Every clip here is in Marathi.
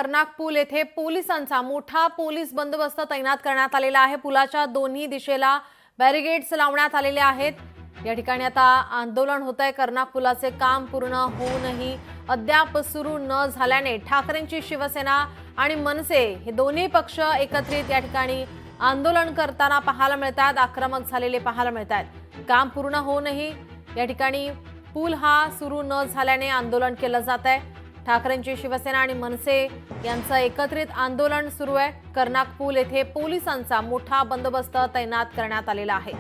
कर्नाक पूल येथे पोलिसांचा मोठा पोलीस बंदोबस्त तैनात करण्यात आलेला आहे। पुलाच्या दोन्ही दिशेला बॅरिगेड्स लावण्यात आलेले आहेत। या ठिकाणी आता आंदोलन होत आहे। कर्नाक पुलाचे काम पूर्ण होऊनही अद्याप सुरू न झाल्याने ठाकरेंची शिवसेना आणि मनसे हे दोन्ही पक्ष एकत्रित या ठिकाणी आंदोलन करताना पाहायला मिळतात, आक्रमक झालेले पाहायला मिळतात। काम पूर्ण होऊनही या ठिकाणी पूल हा सुरू न झाल्याने आंदोलन केलं जात आहे। ठाकरेंची शिवसेना आणि मनसे यांचं एकत्रित आंदोलन सुरू आहे। कर्नाक पूल येथे पोलिसांचा मोठा बंदोबस्त तैनात करण्यात आलेला आहे।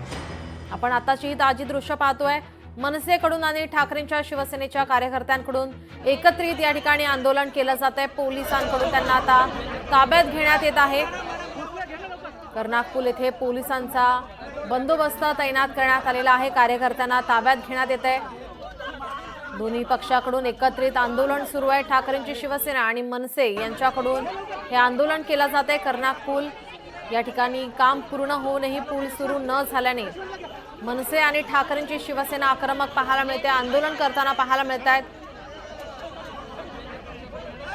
आपण आताची ताजी दृश्य पाहतोय। मनसेकडून आणि ठाकरेंच्या शिवसेनेच्या कार्यकर्त्यांकडून एकत्रित या ठिकाणी आंदोलन केलं जात आहे। पोलिसांकडून त्यांना आता ताब्यात घेण्यात येत आहे। कर्नाक पूल येथे पोलिसांचा बंदोबस्त तैनात करण्यात आलेला आहे। कार्यकर्त्यांना ताब्यात घेण्यात येत आहे। दोन्ही पक्षाकडून एकत्रित आंदोलन सुरू आहे। ठाकरेंची शिवसेना आणि मनसे यांच्याकडून हे आंदोलन केलं जाते। कर्नाक पूल या ठिकाणी काम पूर्ण होऊनही पूल सुरू न झाल्याने मनसे आणि ठाकरेंची शिवसेना आक्रमक पाहायला मिळते, आंदोलन करताना पाहायला मिळत आहेत।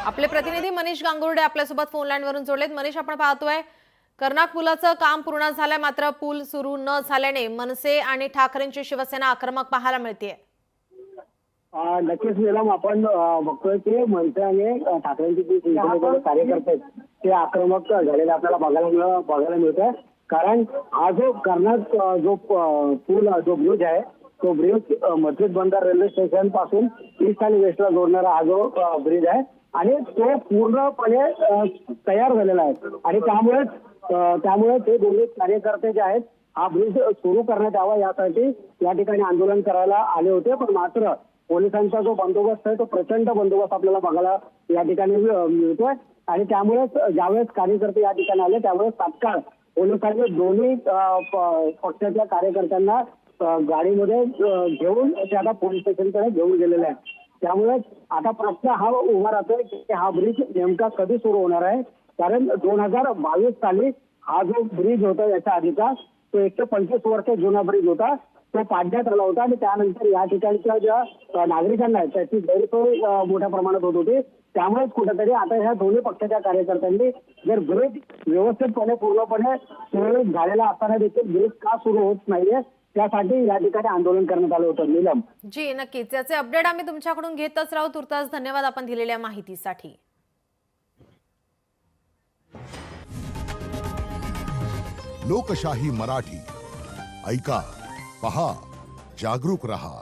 आपले प्रतिनिधी मनीष गांगुर्डे आपल्यासोबत फोन लाईनवरून जोडलेत। मनीष, आपण पाहतोय कर्नाक पुलाचं काम पूर्ण झालंय, मात्र पूल सुरू न झाल्याने मनसे आणि ठाकरेंची शिवसेना आक्रमक पाहायला मिळते। नक्कीच नीलम, आपण बघतोय की मनसे आणि ठाकरेंची जी शिवसेनेचे कार्यकर्ते आहेत ते आक्रमक झालेले आपल्याला बघायला मिळतंय। कारण हा जो कर्नाक जो पूल जो ब्रिज आहे तो ब्रिज मस्जिद बंदर रेल्वे स्टेशन पासून ईस्ट आणि वेस्टला जोडणारा हा जो ब्रिज आहे आणि तो पूर्णपणे तयार झालेला आहे आणि त्यामुळे ते दोन्ही कार्यकर्ते जे आहेत हा ब्रिज सुरू करण्यात यावा यासाठी या ठिकाणी आंदोलन करायला आले होते। पण मात्र पोलिसांचा जो बंदोबस्त आहे तो प्रचंड बंदोबस्त आपल्याला बघायला या ठिकाणी मिळतोय आणि त्यामुळेच ज्यावेळेस कार्यकर्ते या ठिकाणी आले त्यावेळेस तात्काळ पोलिसांनी दोन्ही पक्षाच्या कार्यकर्त्यांना गाडीमध्ये घेऊन ते आता पोलीस स्टेशनकडे घेऊन गेलेले आहेत। त्यामुळे आता प्रश्न हा उभा राहतोय की हा ब्रिज नेमका कधी सुरू होणार आहे। कारण 2022 साली हा जो ब्रिज होता याच्या आधीचा तो 125 वर्ष जुना ब्रिज होता, तो पाडण्यात आला होता आणि त्यानंतर या ठिकाणच्या ज्या नागरिकांना त्याची गैरसोय मोठ्या प्रमाणात होत होती। त्यामुळेच कुठेतरी आता ह्या दोन्ही पक्षाच्या कार्यकर्त्यांनी जर ब्रिज व्यवस्थितपणे पूर्णपणे सुरळीत झालेला असताना देखील ब्रिज का सुरू होत नाहीये त्यासाठी या ठिकाणी आंदोलन करण्यात आलं होतं। नीलम जी, नक्कीच याचे अपडेट आम्ही तुमच्याकडून घेतच राहू। तुर्तास धन्यवाद आपण दिलेल्या माहितीसाठी। लोकशाही मराठी ऐका, पहा, जागरूक रहा।